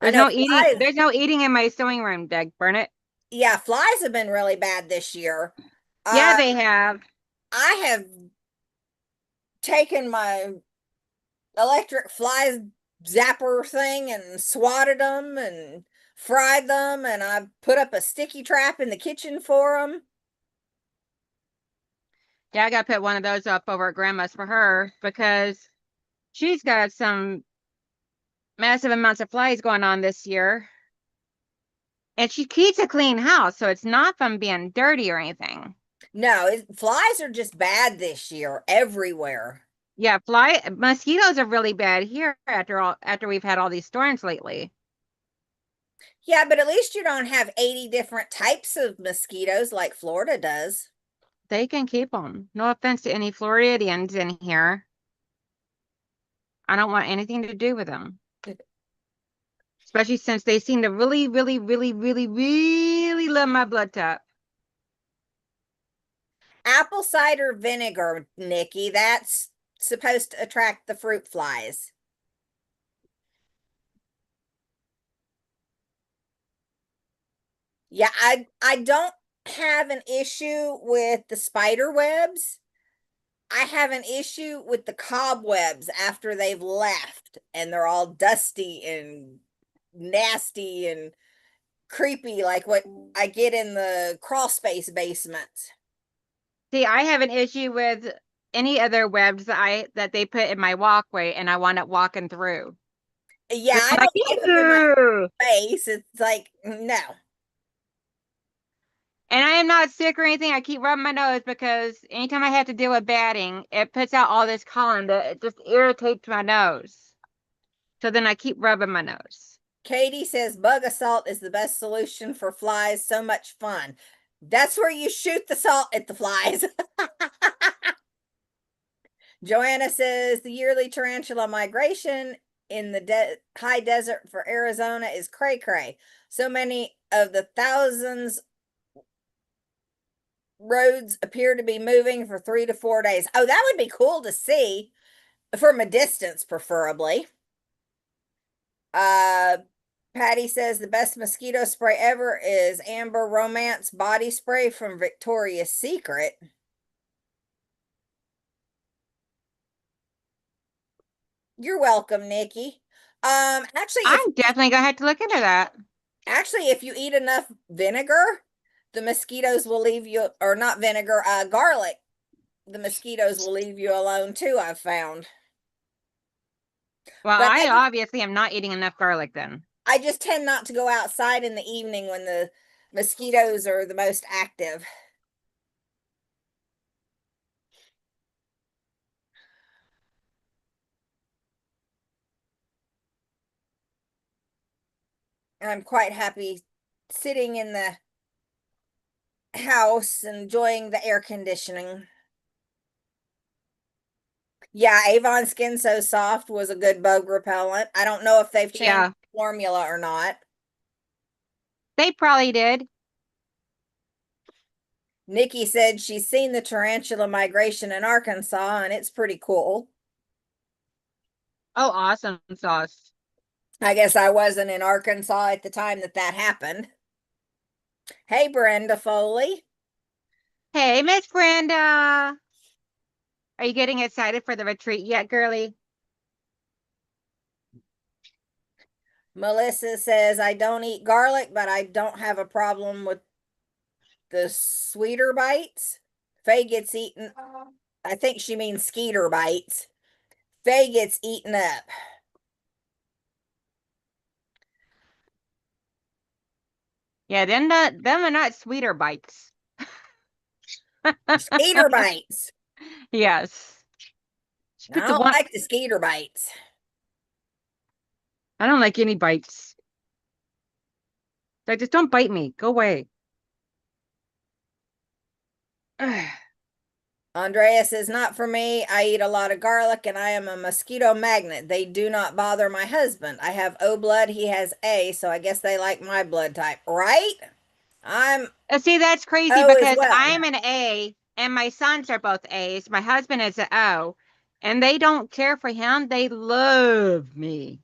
I know flies. There's no eating in my sewing room, Dag burn it. Yeah, flies have been really bad this year. Yeah, Uh, they have. I have taken my electric fly zapper thing and swatted them and fried them, and I put up a sticky trap in the kitchen for them. Yeah, I gotta put one of those up over at grandma's for her because she's got some massive amounts of flies going on this year. And she keeps a clean house, so it's not from being dirty or anything. No, flies are just bad this year everywhere. Yeah, mosquitoes are really bad here after we've had all these storms lately. Yeah, but at least you don't have 80 different types of mosquitoes like Florida does. They can keep them. No offense to any Floridians in here. I don't want anything to do with them, especially since they seem to really, really, really, really, really love my blood type. Apple cider vinegar, Nikki, that's supposed to attract the fruit flies. Yeah, I don't have an issue with the spider webs. I have an issue with the cobwebs after they've left and they're all dusty and nasty and creepy like what I get in the crawl space basements. See, I have an issue with any other webs that they put in my walkway, and I wind up walking through. Yeah, I'm I like, don't like them in my ew. face. It's like no. And I am not sick or anything. I keep rubbing my nose because anytime I have to deal with batting, it puts out all this pollen that it just irritates my nose. So then I keep rubbing my nose. Katie says bug assault is the best solution for flies. So much fun. That's where you shoot the salt at the flies. Joanna says the yearly tarantula migration in the high desert for Arizona is cray cray. So many of the thousands roads appear to be moving for 3 to 4 days. Oh, that would be cool to see from a distance, preferably. Uh, Patty says the best mosquito spray ever is Amber Romance body spray from Victoria's Secret. You're welcome, Nikki. I'm definitely gonna have to look into that. If you eat enough vinegar, the mosquitoes will leave you, or not vinegar, garlic. The mosquitoes will leave you alone too, I've found. Well, But I obviously am not eating enough garlic then. I just tend not to go outside in the evening when the mosquitoes are the most active. I'm quite happy sitting in the house enjoying the air conditioning. Yeah, Avon Skin So Soft was a good bug repellent. I don't know if they've changed Yeah, the formula or not. they probably did. Nikki said she's seen the tarantula migration in Arkansas and it's pretty cool. Oh, awesome sauce. I guess I wasn't in Arkansas at the time that happened. Hey, Brenda Foley. Hey, Miss Brenda. Are you getting excited for the retreat yet, girly? Melissa says, I don't eat garlic, but I don't have a problem with the sweeter bites. Faye gets eaten. I think she means skeeter bites. Faye gets eaten up. Yeah, them are not sweeter bites. Skeeter bites. Yes. She I put the don't one. like the skeeter bites. I don't like any bites. Like, just don't bite me. Go away. Andrea says, not for me. I eat a lot of garlic and I am a mosquito magnet. They do not bother my husband. I have O blood. He has A, so I guess they like my blood type, right? I'm See, that's crazy O as because well. I'm an A and my sons are both A's. My husband is an O, and they don't care for him. They love me.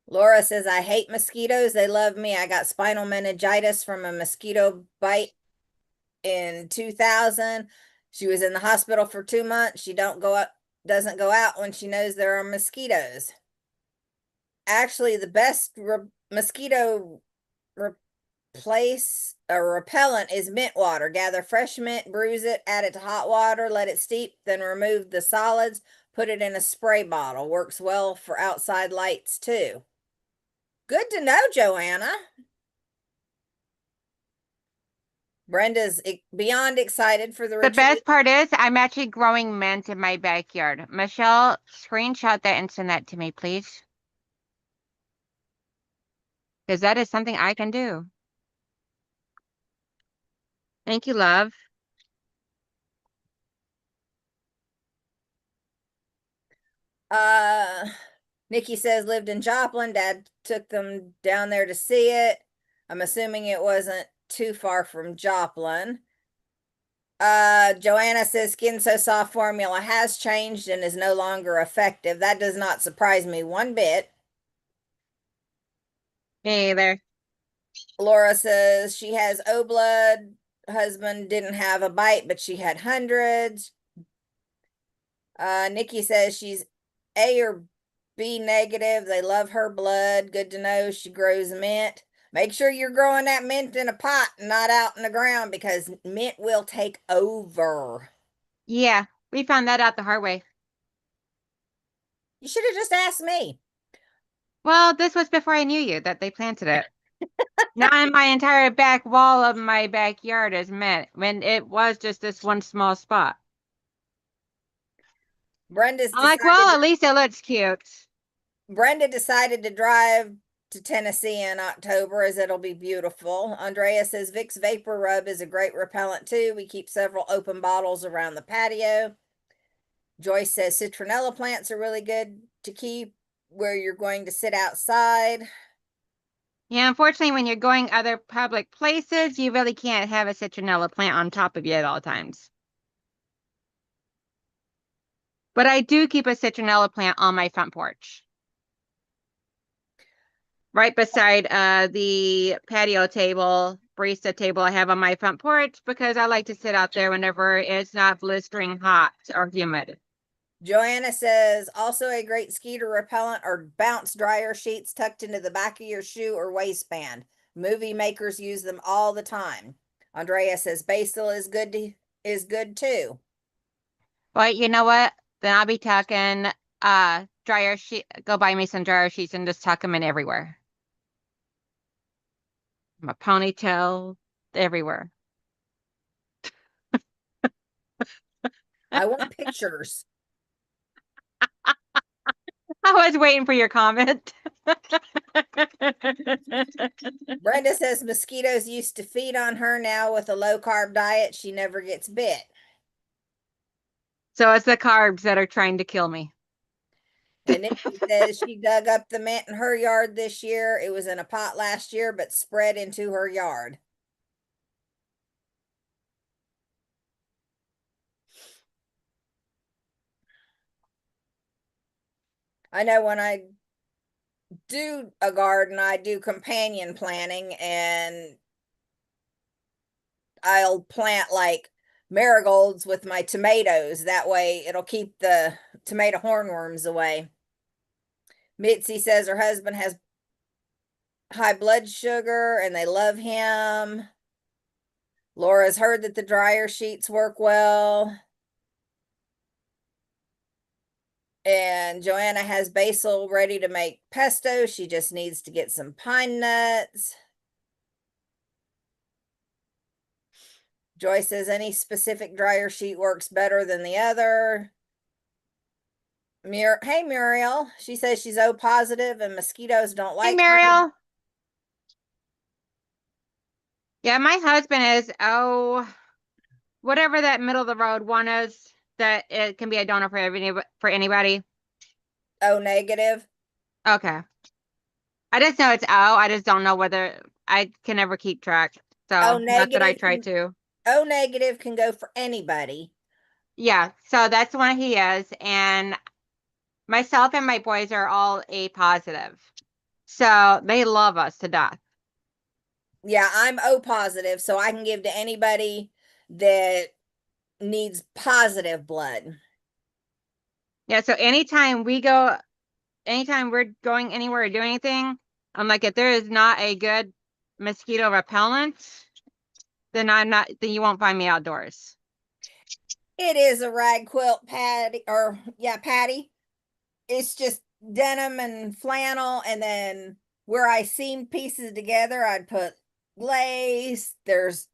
Laura says, I hate mosquitoes. They love me. I got spinal meningitis from a mosquito bite in 2000. She was in the hospital for 2 months. She doesn't go out when she knows there are mosquitoes. Actually, the best mosquito replace a repellent is mint water. Gather fresh mint, bruise it, add it to hot water, let it steep, then remove the solids, put it in a spray bottle. Works well for outside lights too. Good to know, Joanna. Brenda's beyond excited for the The retreat. best part is I'm actually growing mint in my backyard. Michelle, screenshot that and send that to me, please. Because that is something I can do. Thank you, love. Uh, Nikki says lived in Joplin. Dad took them down there to see it. I'm assuming it wasn't too far from Joplin. Joanna says Skin So Soft formula has changed and is no longer effective. That does not surprise me one bit. Hey there. Laura says she has O blood. Husband didn't have a bite, but she had hundreds. Nikki says she's A or B negative. They love her blood. Good to know. She grows mint. Make sure you're growing that mint in a pot, not out in the ground, because mint will take over. Yeah, we found that out the hard way. You should have just asked me. Well, this was before I knew you that they planted it. Now my entire back wall of my backyard is mint when it was just this one small spot. Brenda's I'm like, decided well, to, at least it looks cute. Brenda decided to drive to Tennessee in October as it'll be beautiful. Andrea says Vicks Vapor Rub is a great repellent too. We keep several open bottles around the patio. Joyce says citronella plants are really good to keep where you're going to sit outside. Yeah, unfortunately, when you're going other public places, you really can't have a citronella plant on top of you at all times. But I do keep a citronella plant on my front porch, right beside the patio table, barista table I have on my front porch because I like to sit out there whenever it's not blistering hot or humid. Joanna says also a great mosquito repellent or bounce dryer sheets tucked into the back of your shoe or waistband. Movie makers use them all the time. Andrea says basil is good too. But you know what? Then I'll be tucking dryer sheet. Go buy me some dryer sheets and just tuck them in everywhere. My ponytail, everywhere. I want pictures. I was waiting for your comment. Brenda says mosquitoes used to feed on her. Now with a low carb diet, she never gets bit. So it's the carbs that are trying to kill me. And Nikki says she dug up the mint in her yard this year. It was in a pot last year, but spread into her yard. I know when I do a garden, I do companion planting and I'll plant like marigolds with my tomatoes. That way it'll keep the tomato hornworms away. Mitzi says her husband has high blood sugar and they love him. Laura's heard that the dryer sheets work well. And Joanna has basil ready to make pesto. She just needs to get some pine nuts. Joy says any specific dryer sheet works better than the other. Hey Muriel, she says she's O positive and mosquitoes don't Hey, like her. Mariel. Yeah, my husband is, whatever that middle of the road one is, that it can be a donor for anybody. O negative. Okay. I just know it's O. I just don't know whether I can never keep track. O So not that I negative try can to. O negative can go for anybody. Yeah, so that's the one he is. And myself and my boys are all A positive. So they love us to death. Yeah, I'm O positive, so I can give to anybody that needs positive blood. Yeah, so anytime we're going anywhere or doing anything, I'm like, if there is not a good mosquito repellent, then you won't find me outdoors. It is a rag quilt, Patty, or yeah, Patty. It's just denim and flannel, and then where I seam pieces together, I'd put lace. There's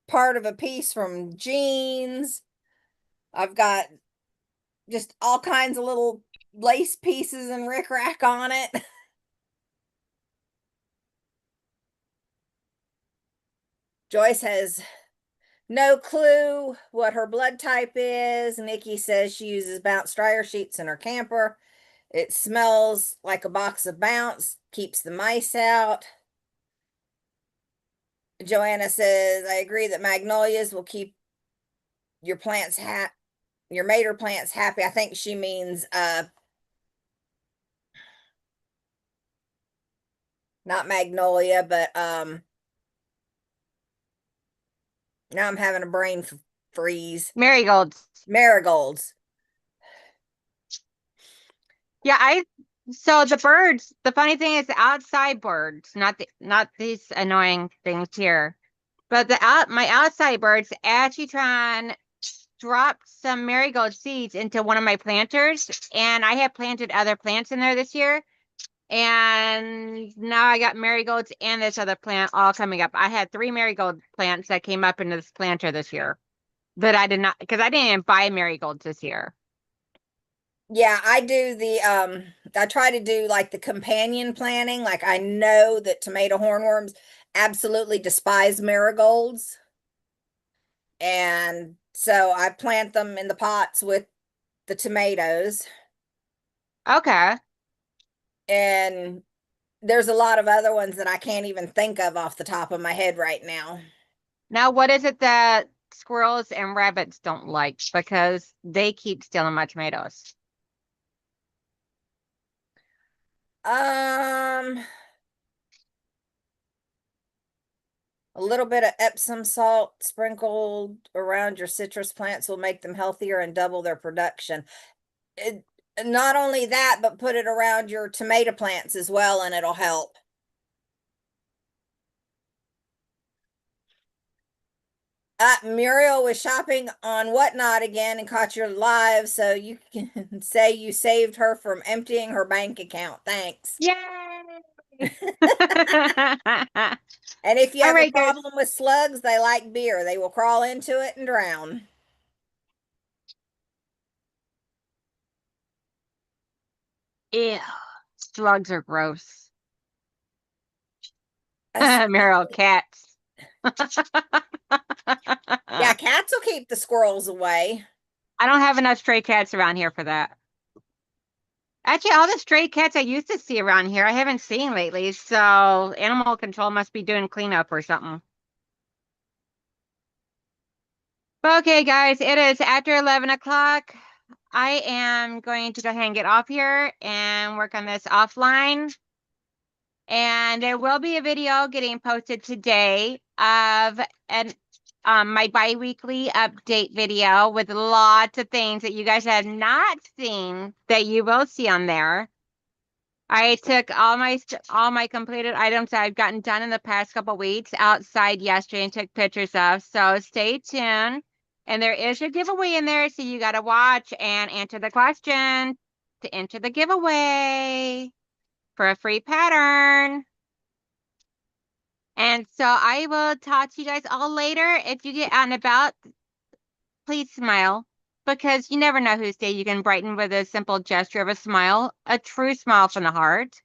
part of a piece from jeans. I've got just all kinds of little lace pieces and rickrack on it. Joyce has no clue what her blood type is. Nikki says she uses bounce dryer sheets in her camper. It smells like a box of bounce, keeps the mice out. Joanna says, I agree that magnolias will keep your plants your mater plants happy. I think she means not magnolia, but now I'm having a brain freeze. Marigolds. Marigolds. Yeah, so the birds, the funny thing is the outside birds, not these annoying things here. But my outside birds actually try and drop some marigold seeds into one of my planters, and I have planted other plants in there this year. And now I got marigolds and this other plant all coming up. I had 3 marigold plants that came up into this planter this year that I did not, because I didn't even buy marigolds this year. Yeah, I do I try to do like the companion planting. Like I know that tomato hornworms absolutely despise marigolds. And so I plant them in the pots with the tomatoes Okay. and there's a lot of other ones that I can't even think of off the top of my head right now. Now, what is it that squirrels and rabbits don't like? Because they keep stealing my tomatoes. Um, a little bit of Epsom salt sprinkled around your citrus plants will make them healthier and double their production. It, not only that, but put it around your tomato plants as well, and it'll help. Muriel was shopping on Whatnot again and caught your live, so you can say you saved her from emptying her bank account. Thanks. Yay! And if you All have a right, guys. problem with slugs, they like beer. They will crawl into it and drown. Ew. Slugs are gross. Es- Meryl, cats. Yeah, I cats will keep the squirrels away. don't have enough stray cats around here for that. Actually, all the stray cats I used to see around here, I haven't seen lately. So animal control must be doing cleanup or something. Okay, guys, it is after 11 o'clock. I am going to go ahead and get off here and work on this offline. And there will be a video getting posted today of my bi-weekly update video with lots of things that you guys have not seen that you will see on there. I took all my completed items that I've gotten done in the past couple weeks outside yesterday and took pictures of. So stay tuned. And there is a giveaway in there, so you got to watch and answer the question to enter the giveaway for a free pattern. And so I will talk to you guys all later. If you get out and about, please smile because you never know whose day you can brighten with a simple gesture of a smile, a true smile from the heart.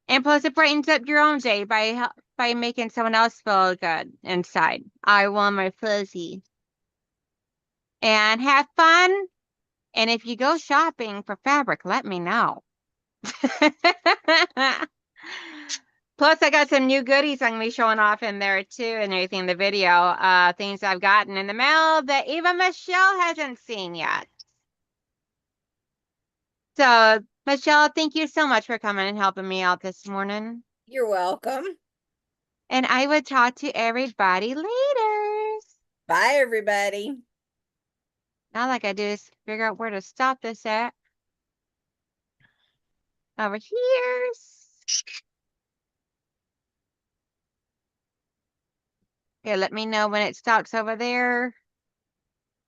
And plus, it brightens up your own day by making someone else feel good inside. I want my fuzzy. And have fun. And if you go shopping for fabric, let me know. Plus, I got some new goodies I'm gonna be showing off in there too, and everything in the video. Things I've gotten in the mail that even Michelle hasn't seen yet. So, Michelle, thank you so much for coming and helping me out this morning. You're welcome. And I will talk to everybody later. Bye, everybody. Now, all I gotta do is figure out where to stop this at. Over here. Okay, let me know when it stops over there.